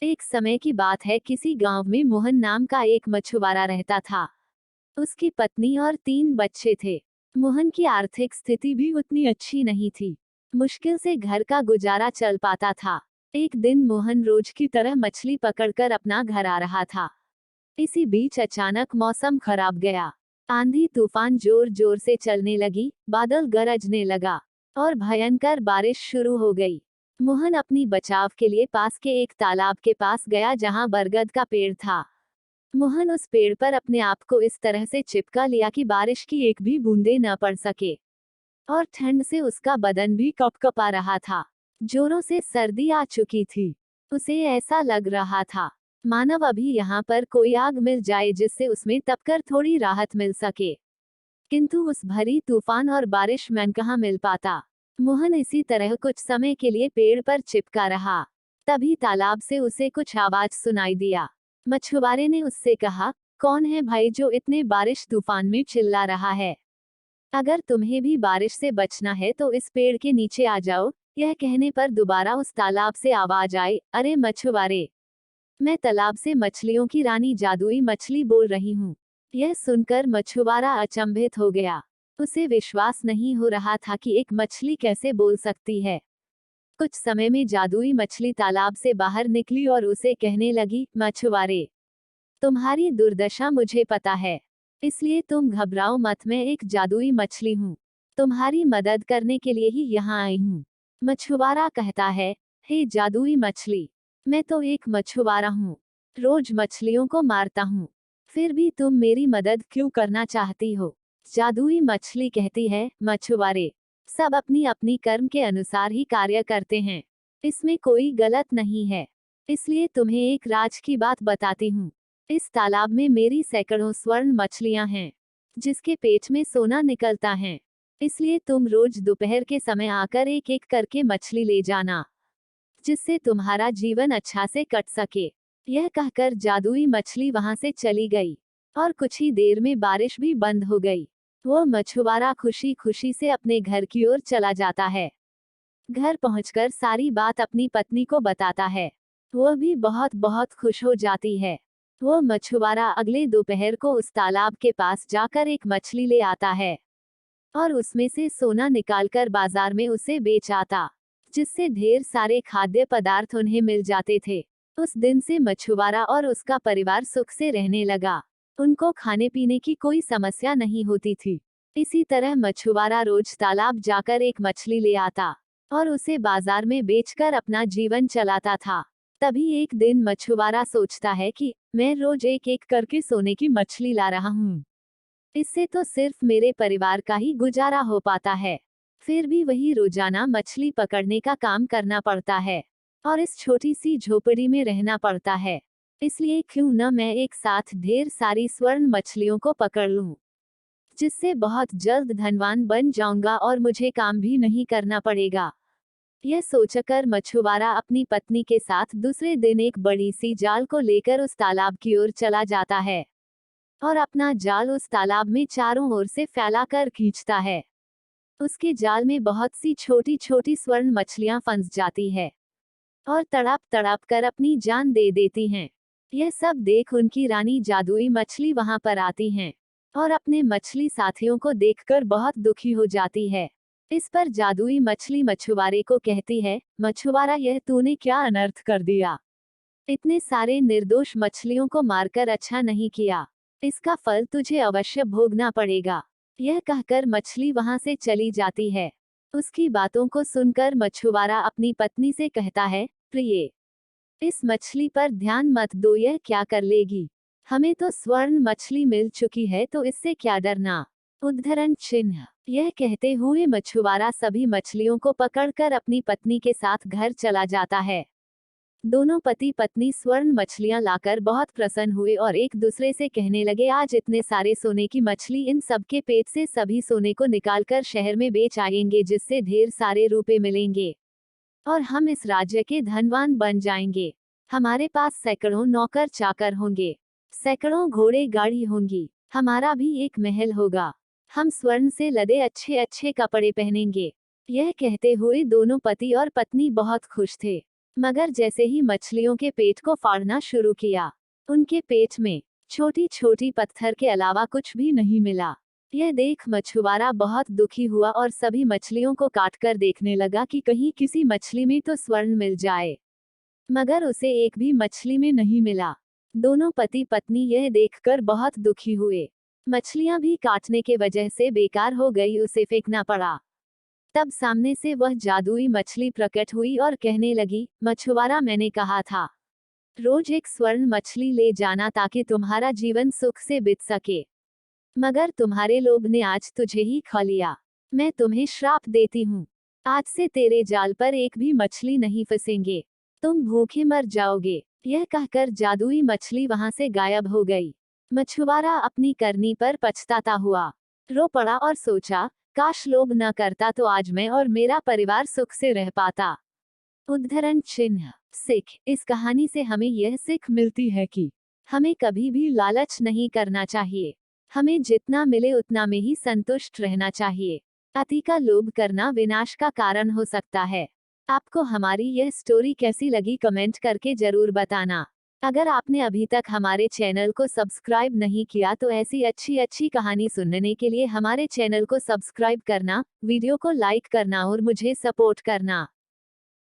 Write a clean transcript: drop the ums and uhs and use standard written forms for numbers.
एक समय की बात है, किसी गांव में मोहन नाम का एक मछुआरा रहता था। उसकी पत्नी और 3 बच्चे थे। मोहन की आर्थिक स्थिति भी उतनी अच्छी नहीं थी। मुश्किल से घर का गुजारा चल पाता था। एक दिन मोहन रोज की तरह मछली पकड़कर अपना घर आ रहा था। इसी बीच अचानक मौसम खराब गया। आंधी तूफान जोर जोर से चलने लगी, बादल गरजने लगा और भयंकर बारिश शुरू हो गई। मोहन अपनी बचाव के लिए पास के एक तालाब के पास गया जहां बरगद का पेड़ था। मोहन उस पेड़ पर अपने आप को इस तरह से चिपका लिया कि बारिश की एक भी बूंदे न पड़ सके, और ठंड से उसका बदन भी कपकपा रहा था। जोरों से सर्दी आ चुकी थी। उसे ऐसा लग रहा था मानव अभी यहाँ पर कोई आग मिल जाए जिससे उसमें तपकर थोड़ी राहत मिल सके। किंतु उस भरी तूफान और बारिश में कहाँ मिल पाता। मोहन इसी तरह कुछ समय के लिए पेड़ पर चिपका रहा। तभी तालाब से उसे कुछ आवाज सुनाई दिया। मछुआरे ने उससे कहा, कौन है भाई जो इतने बारिश तूफान में चिल्ला रहा है? अगर तुम्हें भी बारिश से बचना है तो इस पेड़ के नीचे आ जाओ। यह कहने पर दोबारा उस तालाब से आवाज आई, अरे मछुआरे, मैं तालाब से मछलियों की रानी जादुई मछली बोल रही हूँ। यह सुनकर मछुआरा अचंभित हो गया। उसे विश्वास नहीं हो रहा था कि एक मछली कैसे बोल सकती है। कुछ समय में जादुई मछली तालाब से बाहर निकली और उसे कहने लगी, मछुआरे, तुम्हारी दुर्दशा मुझे पता है, इसलिए तुम घबराओ मत। मैं एक जादुई मछली हूँ। तुम्हारी मदद करने के लिए ही यहाँ आई हूँ। मछुआरा कहता है, हे जादुई मछली, मैं तो एक मछुआरा हूँ, रोज मछलियों को मारता हूँ, फिर भी तुम मेरी मदद क्यों करना चाहती हो? जादुई मछली कहती है, मछुआरे, सब अपनी अपनी कर्म के अनुसार ही कार्य करते हैं, इसमें कोई गलत नहीं है। इसलिए तुम्हें एक राज की बात बताती हूँ। इस तालाब में मेरी सैकड़ों स्वर्ण मछलियां हैं, जिसके पेट में सोना निकलता है। इसलिए तुम रोज दोपहर के समय आकर एक एक करके मछली ले जाना, जिससे तुम्हारा जीवन अच्छा से कट सके। यह कहकर जादुई मछली वहां से चली गई और कुछ ही देर में बारिश भी बंद हो गई। वो मछुआरा खुशी खुशी से अपने घर की ओर चला जाता है। घर पहुंचकर सारी बात अपनी पत्नी को बताता है। वो भी बहुत बहुत खुश हो जाती है। वो मछुआरा अगले दोपहर को उस तालाब के पास जाकर एक मछली ले आता है और उसमें से सोना निकालकर बाजार में उसे बेच आता, जिससे ढेर सारे खाद्य पदार्थ उन्हें मिल जाते थे। उस दिन से मछुआरा और उसका परिवार सुख से रहने लगा। उनको खाने पीने की कोई समस्या नहीं होती थी। इसी तरह मछुआरा रोज तालाब जाकर एक मछली ले आता और उसे बाजार में बेचकर अपना जीवन चलाता था। तभी एक दिन मछुआरा सोचता है कि मैं रोज एक एक करके सोने की मछली ला रहा हूँ, इससे तो सिर्फ मेरे परिवार का ही गुजारा हो पाता है। फिर भी वही रोजाना मछली पकड़ने का काम करना पड़ता है और इस छोटी सी झोपड़ी में रहना पड़ता है। इसलिए क्यों न मैं एक साथ ढेर सारी स्वर्ण मछलियों को पकड़ लूं, जिससे बहुत जल्द धनवान बन जाऊंगा और मुझे काम भी नहीं करना पड़ेगा। यह सोचकर मछुआरा अपनी पत्नी के साथ दूसरे दिन एक बड़ी सी जाल को लेकर उस तालाब की ओर चला जाता है और अपना जाल उस तालाब में चारों ओर से फैलाकर खींचता है। उसके जाल में बहुत सी छोटी छोटी स्वर्ण मछलियां फंस जाती है और तड़प तड़प कर अपनी जान दे देती हैं। यह सब देख उनकी रानी जादुई मछली वहां पर आती हैं और अपने मछली साथियों को देखकर बहुत दुखी हो जाती है। इस पर जादुई मछली मछुआरे को कहती है, मछुआरा, यह तूने क्या अनर्थ कर दिया? इतने सारे निर्दोष मछलियों को मारकर अच्छा नहीं किया। इसका फल तुझे अवश्य भोगना पड़ेगा। यह कहकर मछली वहां से चली जाती है। उसकी बातों को सुनकर मछुआरा अपनी पत्नी से कहता है, प्रिय, इस मछली पर ध्यान मत दो, यह क्या कर लेगी? हमें तो स्वर्ण मछली मिल चुकी है, तो इससे क्या डरना। उद्धरण चिन्ह। यह कहते हुए मछुआरा सभी मछलियों को पकड़कर अपनी पत्नी के साथ घर चला जाता है। दोनों पति पत्नी स्वर्ण मछलियां लाकर बहुत प्रसन्न हुए और एक दूसरे से कहने लगे, आज इतने सारे सोने की मछली, इन सबके पेट से सभी सोने को निकालकर शहर में बेच आएंगे, जिससे ढेर सारे रुपए मिलेंगे और हम इस राज्य के धनवान बन जाएंगे। हमारे पास सैकड़ों नौकर चाकर होंगे, सैकड़ों घोड़े गाड़ी होंगी, हमारा भी एक महल होगा, हम स्वर्ण से लदे अच्छे अच्छे कपड़े पहनेंगे। यह कहते हुए दोनों पति और पत्नी बहुत खुश थे। मगर जैसे ही मछलियों के पेट को फाड़ना शुरू किया, उनके पेट में छोटी छोटी पत्थर के अलावा कुछ भी नहीं मिला। यह देख मछुआरा बहुत दुखी हुआ और सभी मछलियों को काटकर देखने लगा कि कहीं किसी मछली में तो स्वर्ण मिल जाए। मगर उसे एक भी मछली में नहीं मिला। दोनों पति पत्नी यह देखकर बहुत दुखी हुए। मछलियां भी काटने के वजह से बेकार हो गई, उसे फेंकना पड़ा। तब सामने से वह जादुई मछली प्रकट हुई और कहने लगी, मछुआरा, मैंने कहा था रोज एक स्वर्ण मछली ले जाना ताकि तुम्हारा जीवन सुख से बीत सके, मगर तुम्हारे लोभ ने आज तुझे ही खा लिया। मैं तुम्हें श्राप देती हूँ, आज से तेरे जाल पर एक भी मछली नहीं फंसेंगे, तुम भूखे मर जाओगे। यह कहकर जादुई मछली वहां से गायब हो गई। मछुआरा अपनी करनी पर पछताता हुआ रो पड़ा और सोचा, काश लोभ न करता तो आज मैं और मेरा परिवार सुख से रह पाता। उद्धरण चिन्ह। सिख। इस कहानी से हमें यह सीख मिलती है कि हमें कभी भी लालच नहीं करना चाहिए। हमें जितना मिले उतना में ही संतुष्ट रहना चाहिए। अति का लोभ करना विनाश का कारण हो सकता है। आपको हमारी यह स्टोरी कैसी लगी कमेंट करके जरूर बताना। अगर आपने अभी तक हमारे चैनल को सब्सक्राइब नहीं किया तो ऐसी अच्छी अच्छी कहानी सुनने के लिए हमारे चैनल को सब्सक्राइब करना, वीडियो को लाइक करना और मुझे सपोर्ट करना।